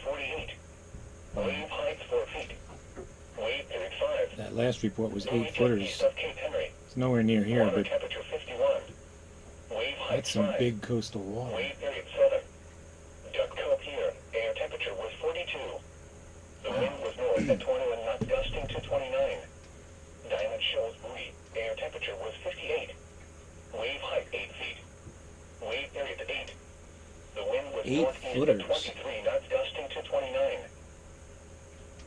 48. Wave height 4 feet. Wave period 5. That last report was 8 East footers. of Cape Henry. It's nowhere near here, Water but temperature 51. Wave height that's some 5. big coastal water. Wave period 7. Duck Cove here. Air temperature was 42. The wind was north at 21 knots, gusting to 29. Diamond Shoals buoy. Air temperature was 58. Wave height 8 feet. Wave period 8. The wind was 8 northeast footers. at 23 knots, gusting to 29.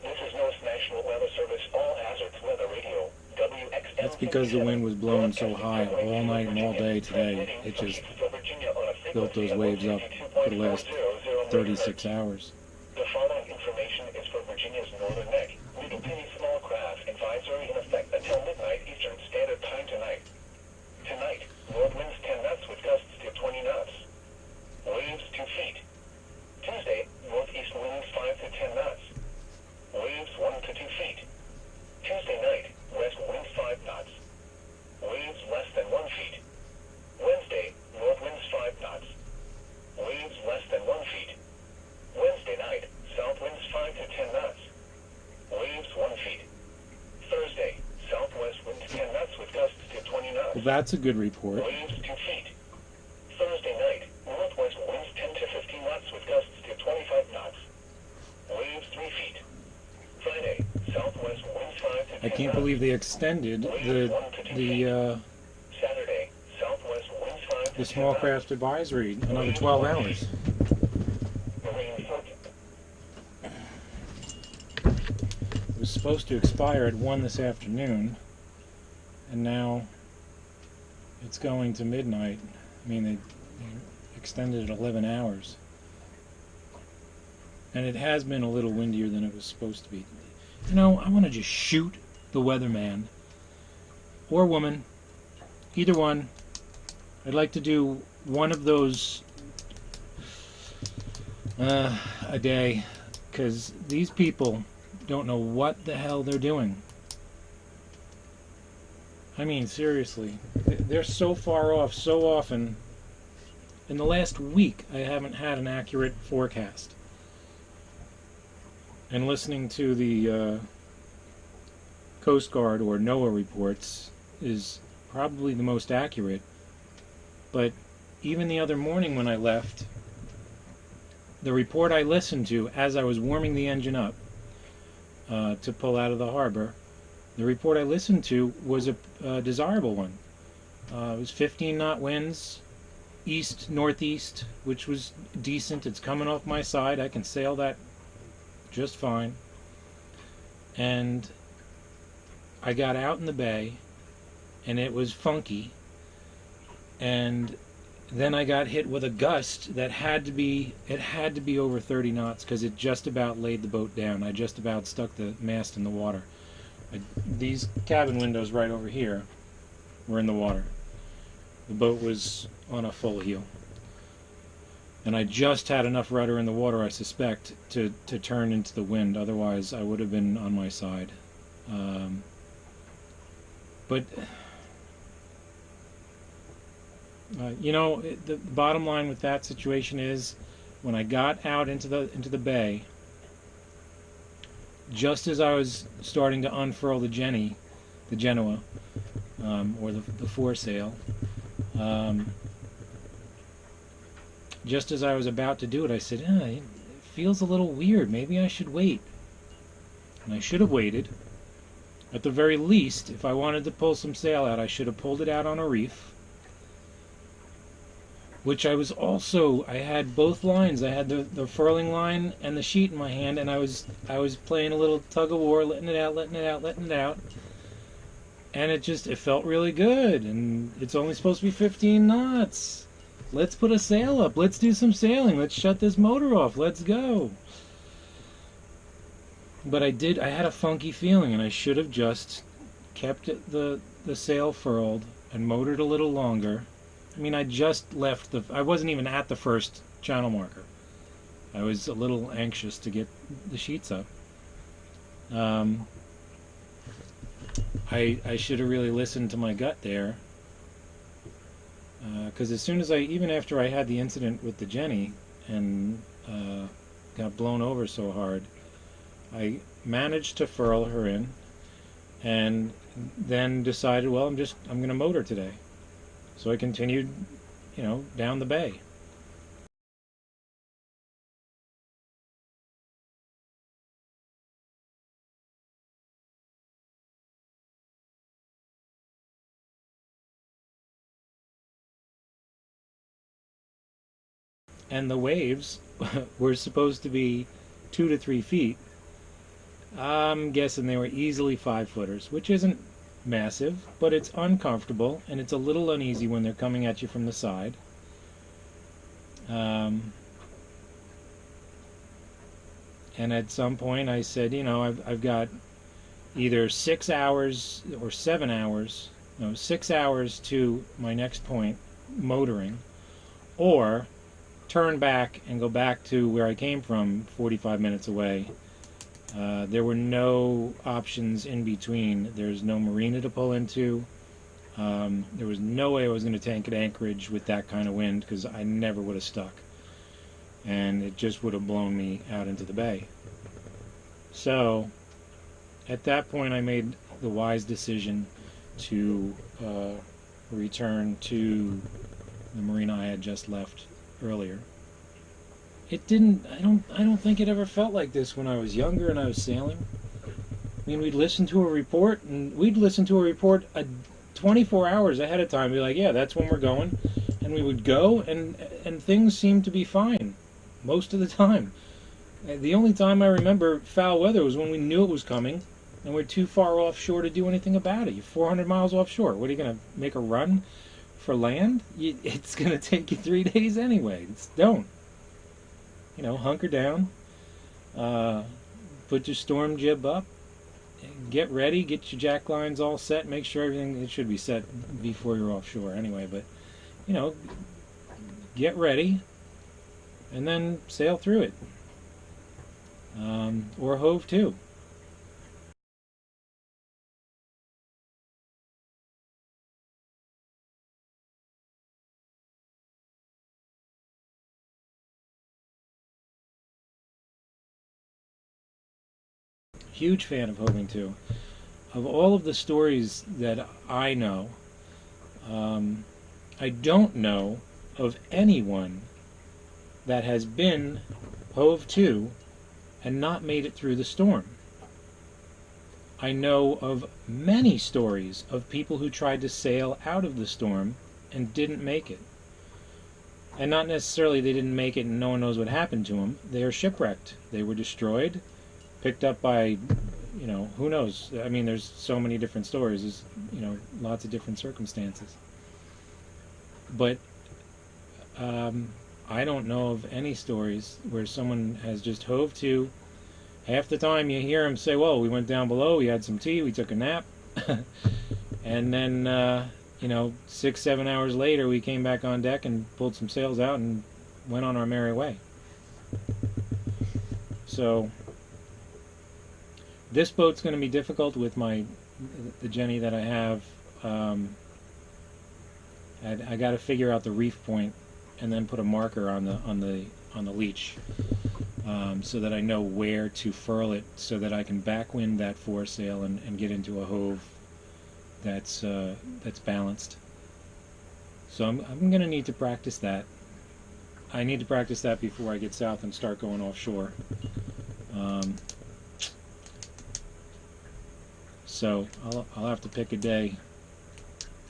This is North National Weather Service All Hazards Weather Radio. WXM. That's because the wind was blowing so high all night and all day today. It just built those waves up for the last 36 hours. The following information is for Virginia's northern neck. Little Penny small craft advisory in effect until midnight Eastern Standard Time tonight. Tonight, north winds 10 knots with gusts to 20 knots. Waves 2 feet. Tuesday, northeast winds 5 to 10 knots. Waves 1 to 2 feet. Tuesday night, west winds 5 knots. Waves less than 1 feet. Wednesday, north winds 5 knots. Waves less than 1 feet. Wednesday night, south winds 5 to 10 knots. Waves 1 feet. Thursday, southwest winds 10 knots with gusts to 20 knots. Well, that's a good report. Waves 2 feet. Thursday night, northwest winds 10 to 15 knots with gusts to 25 knots. Waves 3 feet. Friday, southwest winds 5 to 10 I can't knots. believe they extended Saturday, southwest winds 5 to the 10 small knots. craft advisory another 12 hours. Marine focus. It was supposed to expire at 1 this afternoon, and now it's going to midnight. I mean, they extended it 11 hours. And it has been a little windier than it was supposed to be. You know, I want to just shoot the weatherman or woman, either one. I'd like to do one of those a day, because these people don't know what the hell they're doing. I mean, seriously, they're so far off so often. In the last week, I haven't had an accurate forecast. And listening to the Coast Guard or NOAA reports is probably the most accurate. But even the other morning when I left, the report I listened to as I was warming the engine up to pull out of the harbor, the report I listened to was a desirable one. It was 15 knot winds, east northeast, which was decent. It's coming off my side. I can sail that just fine. And I got out in the bay, and it was funky. And then I got hit with a gust that had to be over 30 knots, because it just about laid the boat down. I just about stuck the mast in the water. These cabin windows right over here were in the water. The boat was on a full heel. And I just had enough rudder in the water, I suspect, to turn into the wind. Otherwise, I would have been on my side. But you know, the bottom line with that situation is, when I got out into the bay, just as I was starting to unfurl the Genoa, or the foresail, just as I was about to do it, I said, it feels a little weird. Maybe I should wait. And I should have waited. At the very least, if I wanted to pull some sail out, I should have pulled it out on a reef. Which I had both lines. I had the furling line and the sheet in my hand, and I was playing a little tug of war, letting it out. And it felt really good. And it's only supposed to be 15 knots. Let's put a sail up. Let's do some sailing. Let's shut this motor off. Let's go. But I had a funky feeling, and I should have just kept the sail furled and motored a little longer. I mean, I just left I wasn't even at the first channel marker. I was a little anxious to get the sheets up. I should have really listened to my gut there. Because as soon as even after I had the incident with the Jenny and got blown over so hard. I managed to furl her in, and then decided, well, I'm going to motor today. So I continued, down the bay. And the waves were supposed to be 2 to 3 feet. I'm guessing they were easily 5 footers, which isn't massive, but it's uncomfortable and it's a little uneasy when they're coming at you from the side. Um, and at some point I said, I've got either 6 hours or 7 hours, no, 6 hours to my next point motoring, or turn back and go back to where I came from 45 minutes away. There were no options in between. There's no marina to pull into. There was no way I was going to tank at anchorage with that kind of wind, because I never would have stuck. And it just would have blown me out into the bay. So, at that point I made the wise decision to return to the marina I had just left earlier. It didn't. I don't think it ever felt like this when I was younger and I was sailing. I mean, we'd listen to a report, and we'd listen to a report 24 hours ahead of time. Be like, yeah, that's when we're going, and we would go, and things seemed to be fine most of the time. The only time I remember foul weather was when we knew it was coming, and we're too far offshore to do anything about it. You're 400 miles offshore. What are you going to make a run for land? It's going to take you 3 days anyway. Don't. Hunker down, put your storm jib up, get ready, get your jack lines all set, make sure everything, it should be set before you're offshore anyway, but, get ready, and then sail through it. Or hove to. Huge fan of hoving to. Of all of the stories that I know, I don't know of anyone that has been hove to and not made it through the storm. I know of many stories of people who tried to sail out of the storm and didn't make it. And not necessarily they didn't make it and no one knows what happened to them. They are shipwrecked. They were destroyed, picked up by, who knows? I mean, there's so many different stories. There's, lots of different circumstances. But I don't know of any stories where someone has just hove to. Half the time you hear them say, well, we went down below, we had some tea, we took a nap. And then, 6, 7 hours later, we came back on deck and pulled some sails out and went on our merry way. So, this boat's going to be difficult with the Jenny that I have. I got to figure out the reef point and then put a marker on the leech, so that I know where to furl it, so that I can backwind that foresail and get into a hove that's balanced. So I'm going to need to practice that. I need to practice that before I get south and start going offshore. So I'll have to pick a day.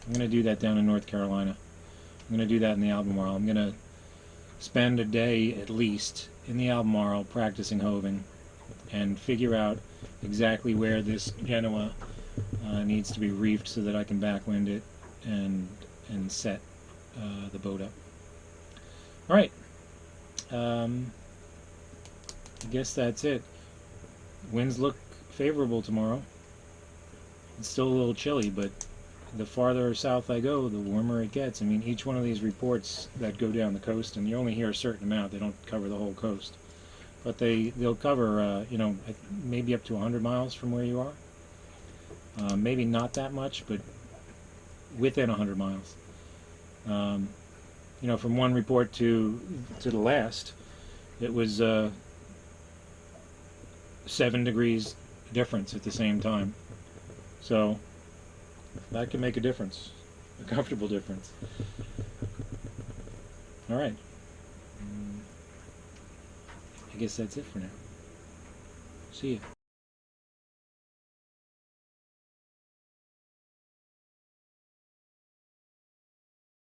I'm going to do that down in North Carolina. I'm going to do that in the Albemarle. I'm going to spend a day at least in the Albemarle practicing hoving and figure out exactly where this Genoa needs to be reefed so that I can backwind it and set the boat up. Alright, I guess that's it. Winds look favorable tomorrow. It's still a little chilly, but the farther south I go, the warmer it gets. I mean, each one of these reports that go down the coast, and you only hear a certain amount, they don't cover the whole coast, but they'll cover, maybe up to 100 miles from where you are. Maybe not that much, but within 100 miles. From one report to the last, it was 7 degrees difference at the same time. So that can make a difference, a comfortable difference. All right. I guess that's it for now. See you.